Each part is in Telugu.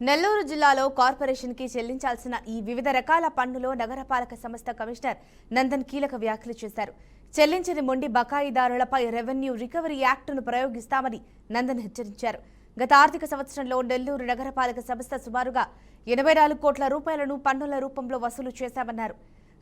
నెల్లూరు జిల్లాలో కార్పొరేషన్కి చెల్లించాల్సిన ఈ వివిధ రకాల పన్నులో నగరపాలక సంస్థ కమిషనర్ నందన్ కీలక వ్యాఖ్యలు చేశారు. చెల్లించని మొండి బకాయిదారులపై రెవెన్యూ రికవరీ యాక్టును ప్రయోగిస్తామని నందన్ హెచ్చరించారు. గత ఆర్థిక సంవత్సరంలో నెల్లూరు నగరపాలక సంస్థ సుమారుగా 84 కోట్ల రూపాయలను పన్నుల రూపంలో వసూలు చేశామన్నారు.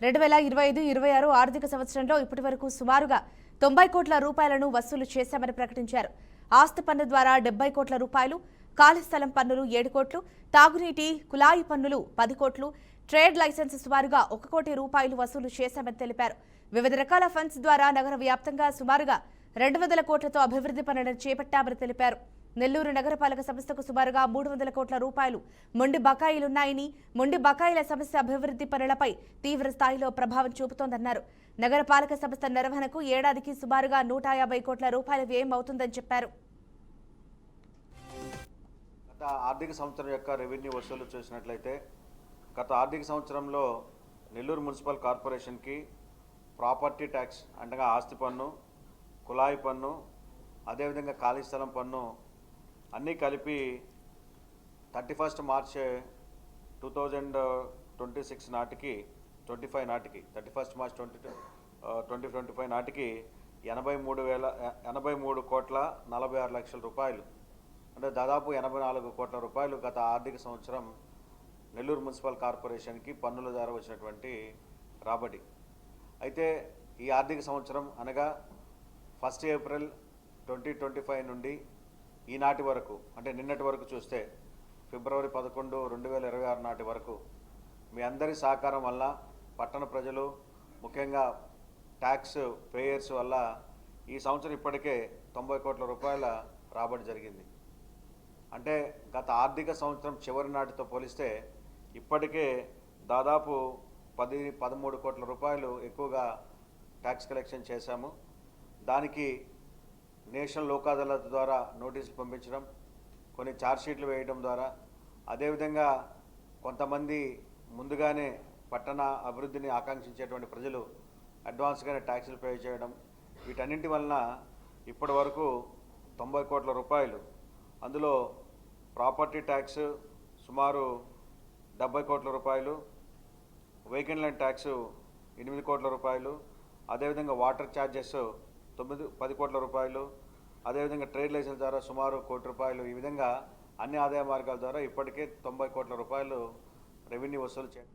2025-26 ఆర్థిక సంవత్సరంలో ఇప్పటివరకు సుమారుగా 90 కోట్ల రూపాయలను వసూలు చేశామని ప్రకటించారు. ఆస్తి పన్ను ద్వారా 70 కోట్ల రూపాయలు, ఖాళీ స్థలం పన్నులు 7 కోట్లు, తాగునీటి కుళాయి పన్నులు 10 కోట్లు, ట్రేడ్ లైసెన్స్ సుమారుగా 1 కోటి రూపాయలు వసూలు చేశామని తెలిపారు. వివిధ రకాల ఫండ్స్ ద్వారా నగర వ్యాప్తంగా సుమారుగా 200 కోట్లతో అభివృద్ధి పనులను చేపట్టామని తెలిపారు. నెల్లూరు నగరపాలక సంస్థకు సుమారుగా 300 కోట్ల రూపాయలు మొండి బకాయిలున్నాయని, మొండి బకాయిల సమస్య అభివృద్ధి పనులపై తీవ్ర స్థాయిలో ప్రభావం చూపుతోందన్నారు. నగరపాలక సంస్థ నిర్వహణకు ఏడాదికి సుమారుగా 150 కోట్ల రూపాయల వ్యయం అవుతుందని చెప్పారు. గత ఆర్థిక సంవత్సరం యొక్క రెవెన్యూ వసూలు చూసినట్లయితే గత ఆర్థిక సంవత్సరంలో నెల్లూరు మున్సిపల్ కార్పొరేషన్కి ప్రాపర్టీ ట్యాక్స్ అంటే ఆస్తి పన్ను, కుళాయి పన్ను, అదేవిధంగా ఖాళీ స్థలం పన్ను అన్నీ కలిపి 31 మార్చ్ 2026 నాటికి 25 నాటికి 31 మార్చ్ 2025 నాటికి 83 కోట్ల 46 లక్షల రూపాయలు అంటే దాదాపు 84 కోట్ల రూపాయలు గత ఆర్థిక సంవత్సరం నెల్లూరు మున్సిపల్ కార్పొరేషన్కి పన్నుల ద్వారా వచ్చినటువంటి రాబడి. అయితే ఈ ఆర్థిక సంవత్సరం అనగా 1 ఏప్రిల్ 2025 నుండి ఈనాటి వరకు అంటే నిన్నటి వరకు చూస్తే ఫిబ్రవరి 11, 2026 నాటి వరకు మీ అందరి సహకారం వల్ల పట్టణ ప్రజలు ముఖ్యంగా ట్యాక్స్ పేయర్స్ వల్ల ఈ సంవత్సరం ఇప్పటికే 90 కోట్ల రూపాయల రాబడి జరిగింది. అంటే గత ఆర్థిక సంవత్సరం చివరి నాటితో పోలిస్తే ఇప్పటికే దాదాపు 13 కోట్ల రూపాయలు ఎక్కువగా ట్యాక్స్ కలెక్షన్ చేశాము. దానికి నేషనల్ లోక్ అదాలత్ ద్వారా నోటీసులు పంపించడం, కొన్ని ఛార్జ్షీట్లు వేయడం ద్వారా, అదేవిధంగా కొంతమంది ముందుగానే పట్టణ అభివృద్ధిని ఆకాంక్షించేటువంటి ప్రజలు అడ్వాన్స్గానే ట్యాక్సులు పే చేయడం, వీటన్నింటి వలన ఇప్పటి వరకు 90 కోట్ల రూపాయలు, అందులో ప్రాపర్టీ ట్యాక్స్ సుమారు 70 కోట్ల రూపాయలు, వెహికల్ ల్యాండ్ ట్యాక్స్ 8 కోట్ల రూపాయలు, అదేవిధంగా వాటర్ ఛార్జెస్ 10 కోట్ల రూపాయలు, అదేవిధంగా ట్రేడ్ లైసెన్స్ ద్వారా సుమారు 1 కోటి రూపాయలు, ఈ విధంగా అన్ని ఆదాయ మార్గాల ద్వారా ఇప్పటికే 90 కోట్ల రూపాయలు రెవెన్యూ వసూలు చేయాలి.